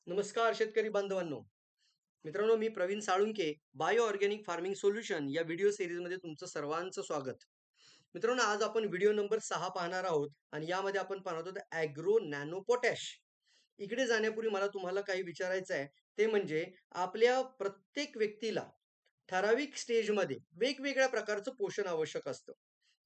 नमस्कार शेतकरी बांधवांनो. मित्रांनो, मी Pravin Salunke, bio organic farming solution या व्हिडिओ सीरीजमध्ये तुमचं सर्वांचं स्वागत. मित्रांनो, आज आपण व्हिडिओ नंबर 6 पाहणार आहोत आणि यामध्ये आपण पाहणार आहोत ॲग्रो नॅनो पोटॅश. इकडे जाण्यापूर्वी मला तुम्हाला काही विचारायचं आहे. ते म्हणजे आपल्या प्रत्येक व्यक्तीला ठराविक स्टेजमध्ये वेगवेगळ्या प्रकारचं पोषण आवश्यक असतं.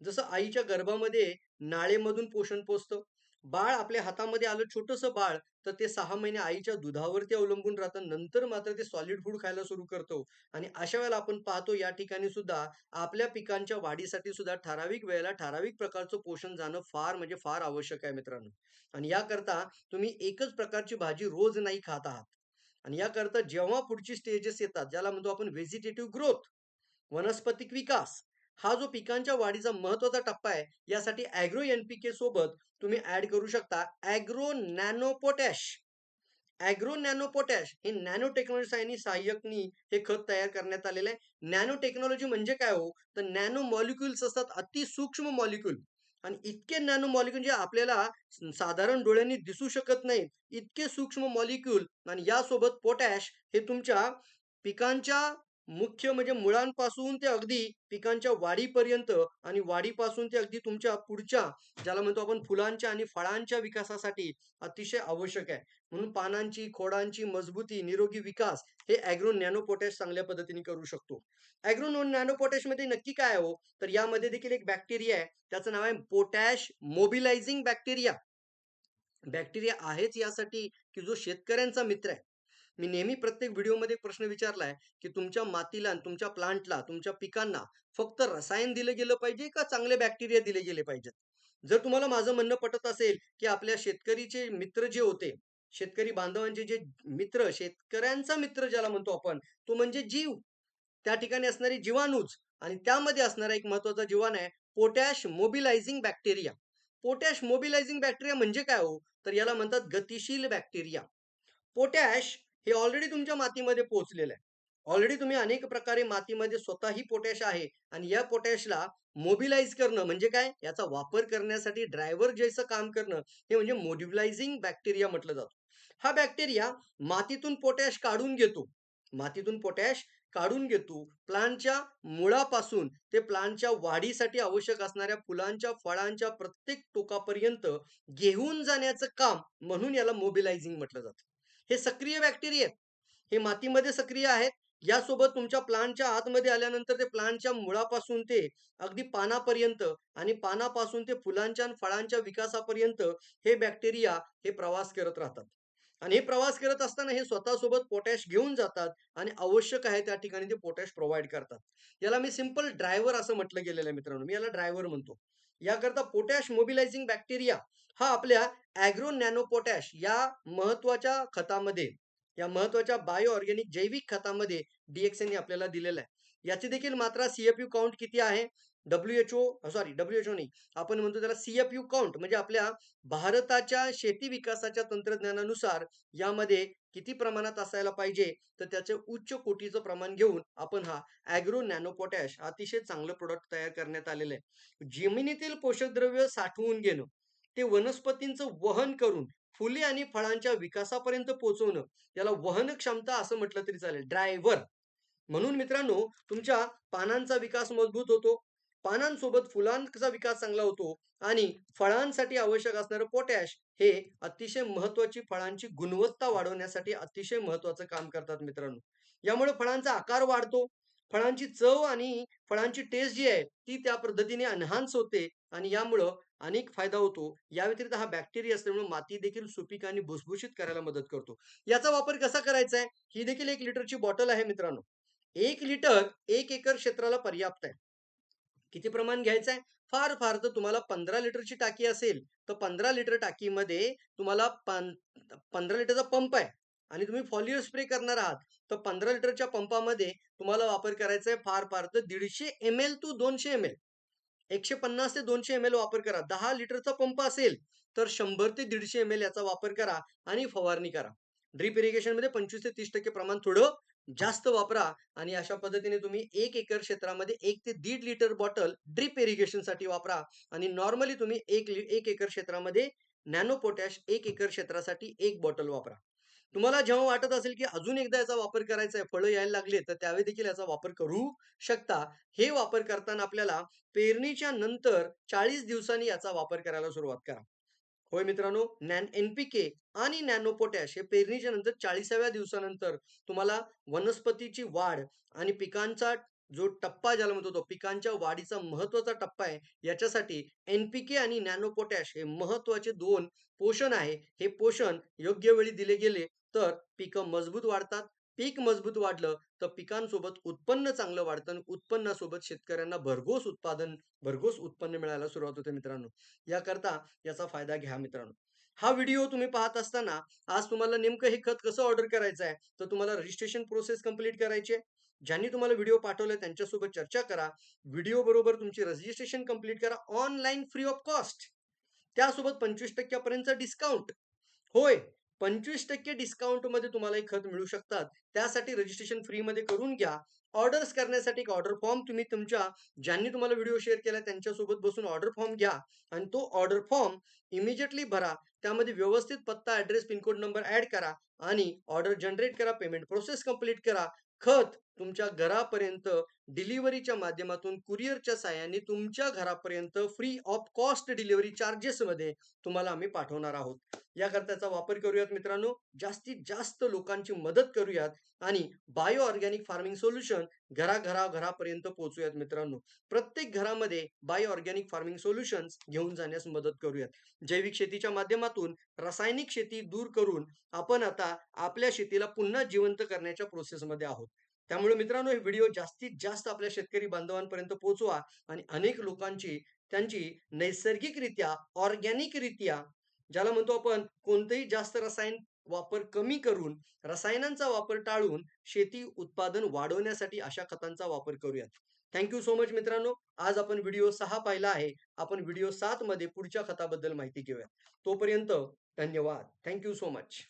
जसं आईच्या गर्भामध्ये नाळेमधून पोषण पोचतं. बाळ आपल्या हातामध्ये आलं छोटंसं बाळ, तर ते 6 महिने आईच्या दुधावरती अवलंबून राहतं. नंतर मात्र ते सॉलिड फूड खायला सुरू करतो आणि अशा वेळेला आपण पाहतो या ठिकाणी सुद्धा आपल्या पिकांच्या वाढीसाठी सुद्धा ठराविक वेळेला ठराविक प्रकारचं पोषण जाणं फार म्हणजे फार आवश्यक आहे मित्रांनो. आणि याकरता तुम्ही एकच प्रकारची भाजी रोज नाही खात आहात. आणि याकरता जेव्हा पुढची स्टेजेस येतात, ज्याला म्हणतो आपण व्हेजिटेटिव्ह ग्रोथ, वनस्पतिक विकास, हा जो पिकांच्या वाढीचा महत्त्वाचा टप्पा आहे, यासाठी ॲग्रो एन-पी-के सोबत तुम्ही ॲड करू शकता agro nano potash. Agro nano potash हे नॅनो टेक्नॉलॉजी सहाय्यकनी हे खत तयार करण्यात आलेलं आहे. नॅनो टेक्नॉलॉजी म्हणजे काय हो? तर नॅनो मॉलिक्युल्स असतात, अतिसूक्ष्म मॉलिक्यूल. आणि इतके नॅनो मॉलिक्यूल जे आपल्याला साधारण डोळ्यांनी दिसू शकत नाहीत, इतके सूक्ष्म मॉलिक्यूल आणि यासोबत पोटॅश हे तुमच्या पिकांच्या मुख्य म्हणजे मुळांपासून ते अगदी पिकांच्या वाढीपर्यंत आणि वाढीपासून ते अगदी तुमच्या पुढच्या ज्याला म्हणतो आपण फुलांच्या आणि फळांच्या विकासासाठी अतिशय आवश्यक आहे. म्हणून पानांची, खोडांची मजबूती, निरोगी विकास हे ॲग्रो नॅनो पोटॅश चांगल्या पद्धतीने करू शकतो. ॲग्रो नॅनो पोटॅशमध्ये नक्की काय आहे हो? तर यामध्ये देखील एक बॅक्टेरिया आहे. त्याचं नाव आहे पोटॅश मोबिलायझिंग बॅक्टेरिया. बॅक्टेरिया आहेच यासाठी, की जो शेतकऱ्यांचा मित्र आहे. मी नेहमी प्रत्येक व्हिडिओमध्ये एक प्रश्न विचारलाय, की तुमच्या मातीला आणि तुमच्या प्लांटला, तुमच्या पिकांना फक्त रसायन दिलं गेलं पाहिजे का चांगले बॅक्टेरिया दिले गेले पाहिजेत? जर तुम्हाला माझं म्हणणं पटत असेल, की आपल्या शेतकरीचे मित्र जे होते, शेतकरी बांधवांचे जे मित्र, शेतकऱ्यांचा मित्र ज्याला म्हणतो आपण, तो म्हणजे जीव. त्या ठिकाणी असणारी जीवाणूच आणि त्यामध्ये असणारा एक महत्त्वाचा जीवाणू आहे potash mobilising bacteria. Potash mobilising bacteria म्हणजे काय हो? तर याला म्हणतात गतिशील बॅक्टेरिया. पोटॅश हे ऑलरेडी तुमच्या मातीमध्ये पोहोचलेलं आहे. ऑलरेडी तुम्ही अनेक प्रकारे मातीमध्ये स्वतःही पोटॅश आहे आणि या पोटॅशला मोबिलाइज करणं म्हणजे काय? याचा वापर करण्यासाठी ड्रायव्हर जैसं काम करणं, हे म्हणजे मोबिलायझिंग बॅक्टेरिया म्हटलं जातं. हा बॅक्टेरिया मातीतून पोटॅश काढून घेतो. मातीतून पोटॅश काढून घेतो. प्लांटच्या मुळापासून ते प्लांटच्या वाढीसाठी आवश्यक असणाऱ्या फुलांच्या, फळांच्या प्रत्येक टोकापर्यंत घेऊन जाण्याचं काम म्हणून याला मोबिलायझिंग म्हटलं जातं. हे सक्रिय बॅक्टेरिया आहेत. हे मातीमध्ये सक्रिय आहेत. यासोबत तुमच्या प्लांटच्या आतमध्ये आल्यानंतर ते प्लांटच्या मुळापासून ते अगदी पानापर्यंत आणि पानापासून ते फुलांच्या आणि फळांच्या विकासापर्यंत हे बॅक्टेरिया हे प्रवास करत राहतात. आणि हे प्रवास करत असताना हे स्वतःसोबत पोटॅश घेऊन जातात आणि आवश्यक आहे त्या ठिकाणी ते पोटॅश प्रोव्हाईड करतात. याला मी सिंपल ड्रायव्हर असं म्हटलं गेलेलं आहे मित्रांनो. मी याला ड्रायव्हर म्हणतो. याकरता पोटॅश मोबिलायझिंग बॅक्टेरिया हा आपल्या ॲग्रो नॅनो पोटॅश या महत्त्वाच्या खतामध्ये, या महत्त्वाच्या बायो ऑर्गॅनिक जैविक खतामध्ये डी-एक्सएनने आपल्याला दिलेला आहे. याची देखील मात्रा सी-एफ-यू काउंट किती आहे? डब्ल्यू-एच-ओ नाही. आपण म्हणतो त्याला सी-एफ-यू काउंट म्हणजे आपल्या भारताच्या शेती विकासाच्या तंत्रज्ञानानुसार यामध्ये किती प्रमाणात असायला पाहिजे, तर त्याचे उच्च कोटीचं प्रमाण घेऊन आपण हा ॲग्रो नॅनो पोटॅश अतिशय चांगलं प्रॉडक्ट तयार करण्यात आलेलं आहे. जमिनीतील पोषक द्रव्य साठवून घेणं, ते वनस्पतींचं वहन करून फुले आणि फळांच्या विकासापर्यंत पोहोचवणं, याला वहन क्षमता असं म्हटलं तरी चालेल. ड्रायव्हर म्हणून मित्रांनो, तुमच्या पानांचा विकास मजबूत होतो. पानांसोबत फुलांचा विकास चांगला होतो आणि फळांसाठी आवश्यक असणारं पोटॅश हे अतिशय महत्त्वाची फळांची गुणवत्ता वाढवण्यासाठी अतिशय महत्त्वाचं काम करतात मित्रांनो. यामुळे फळांचा आकार वाढतो. फळांची चव आणि फळांची टेस्ट जी आहे, ती त्या पद्धतीने एन्हान्स होते आणि यामुळं अनेक फायदा होतो. या व्यतिरिक्त हा बॅक्टेरिया असल्यामुळे माती देखील सुपीक आणि भुसभुशीत करायला मदत करतो. याचा वापर कसा करायचा आहे? ही देखील 1 लिटरची बॉटल आहे मित्रांनो. 1 लिटर 1 एकर क्षेत्राला पर्याप्त आहे. किती प्रमाण घ्यायचं आहे? फार तर तुम्हाला 15 लिटरची टाकी असेल, तर 15 लिटर टाकीमध्ये तुम्हाला 15 लिटरचा पंप आहे आणि तुम्ही फॉलियर स्प्रे करणार आहात, तर 15 लिटरच्या पंपामध्ये तुम्हाला वापर करायचा आहे फार तर 150 एम-एल टू 200 एम-एल. 150 ते 200 एम-एल वापर करा. 10 लिटरचा पंप असेल, तर 100 ते 150 एम-एल याचा वापर करा आणि फवारणी करा. ड्रिप इरिगेशनमध्ये 25% ते 30% प्रमाण थोडं जास्त वापरा आणि अशा पद्धतीने तुम्ही 1 एकर क्षेत्रामध्ये 1 ते 1.5 लिटर बॉटल ड्रिप इरिगेशनसाठी वापरा आणि नॉर्मली तुम्ही 1 एकर क्षेत्रामध्ये नॅनो पोटॅश 1 एकर क्षेत्रासाठी 1 बॉटल वापरा. तुम्हाला जेव्हा वाटत असेल, की अजून एकदा याचा वापर करायचा आहे, फळं यायला लागली तर त्यावेळी देखील याचा वापर करू शकता. हे वापर करताना आपल्याला पेरणीच्या नंतर 40 दिवसांनी याचा वापर करायला सुरुवात करा. होय मित्रांनो, एन-पी-के आणि नॅनो पोटॅश हे पेरणीच्या नंतर 40व्या दिवसानंतर तुम्हाला वनस्पतीची वाढ आणि पिकांचा जो टप्पा ज्याला म्हणतो तो पिकांच्या वाढीचा महत्त्वाचा टप्पा आहे, याच्यासाठी एन-पी-के आणि नॅनो पोटॅश हे महत्त्वाचे 2 पोषण आहे. हे पोषण योग्य वेळी दिले गेले तर पिकं मजबूत वाढतात. पीक मजबूत वाढलं तर पिकांसोबत उत्पन्न चांगलं वाढतं आणि उत्पन्नासोबत शेतकऱ्यांना भरघोस उत्पन्न मिळायला सुरुवात होते मित्रांनो. याकरता याचा फायदा घ्या मित्रांनो. हा व्हिडिओ तुम्ही पाहत असताना आज तुम्हाला नेमकं हे खत कसं ऑर्डर करायचं आहे, तर तुम्हाला रजिस्ट्रेशन प्रोसेस कंप्लीट करायची आहे. ज्यांनी तुम्हाला व्हिडिओ पाठवलाय त्यांच्यासोबत चर्चा करा. व्हिडिओ बरोबर तुमची रजिस्ट्रेशन कंप्लीट करा ऑनलाईन फ्री ऑफ कॉस्ट. त्यासोबत 25% पर्यंतचा डिस्काउंट. होय, 25% डिस्काउंटमध्ये तुम्हाला हे खत मिळू शकतात. त्यासाठी रजिस्ट्रेशन फ्रीमध्ये करून घ्या. ऑर्डर्स करण्यासाठी एक ऑर्डर फॉर्म तुम्ही तुमच्या ज्यांनी तुम्हाला व्हिडिओ शेअर केला त्यांच्यासोबत बसून ऑर्डर फॉर्म घ्या आणि तो ऑर्डर फॉर्म इमिडिएटली भरा. त्यामध्ये व्यवस्थित पत्ता, ॲड्रेस, पिनकोड नंबर ॲड करा आणि ऑर्डर जनरेट करा. पेमेंट प्रोसेस कंप्लीट करा. खत तुमच्या घरापर्यंत डिलिव्हरीच्या माध्यमातून कुरिअरच्या सहाय्याने तुमच्या घरापर्यंत फ्री ऑफ कॉस्ट डिलिव्हरी चार्जेसमध्ये तुम्हाला आम्ही पाठवणार आहोत. याकरता याचा वापर करूयात मित्रांनो. जास्तीत जास्त लोकांची मदत करूयात आणि बायो ऑर्गॅनिक फार्मिंग सोल्युशन घरापर्यंत पोहोचूयात मित्रांनो. प्रत्येक घरामध्ये बायो ऑर्गॅनिक फार्मिंग सोल्युशन्स घेऊन जाण्यास मदत करूयात. जैविक शेतीच्या माध्यमातून रासायनिक शेती दूर करून आपण आता आपल्या शेतीला पुन्हा जिवंत करण्याच्या प्रोसेसमध्ये आहोत. त्यामुळे मित्रांनो, हे व्हिडिओ जास्तीत जास्त आपल्या शेतकरी बांधवांपर्यंत पोहोचवा आणि अनेक लोकांची त्यांची नैसर्गिकरित्या, ऑर्गॅनिकरित्या ज्याला म्हणतो आपण कोणतंही जास्त रसायन वापर कमी करून, रसायनांचा वापर टाळून शेती उत्पादन वाढवण्यासाठी अशा खतांचा वापर करूयात. थँक सो मच मित्रांनो. आज आपण व्हिडिओ 6 पाहिला आहे. आपण व्हिडिओ 7 मध्ये पुढच्या खताबद्दल माहिती घेऊया. तोपर्यंत धन्यवाद. Thank so much.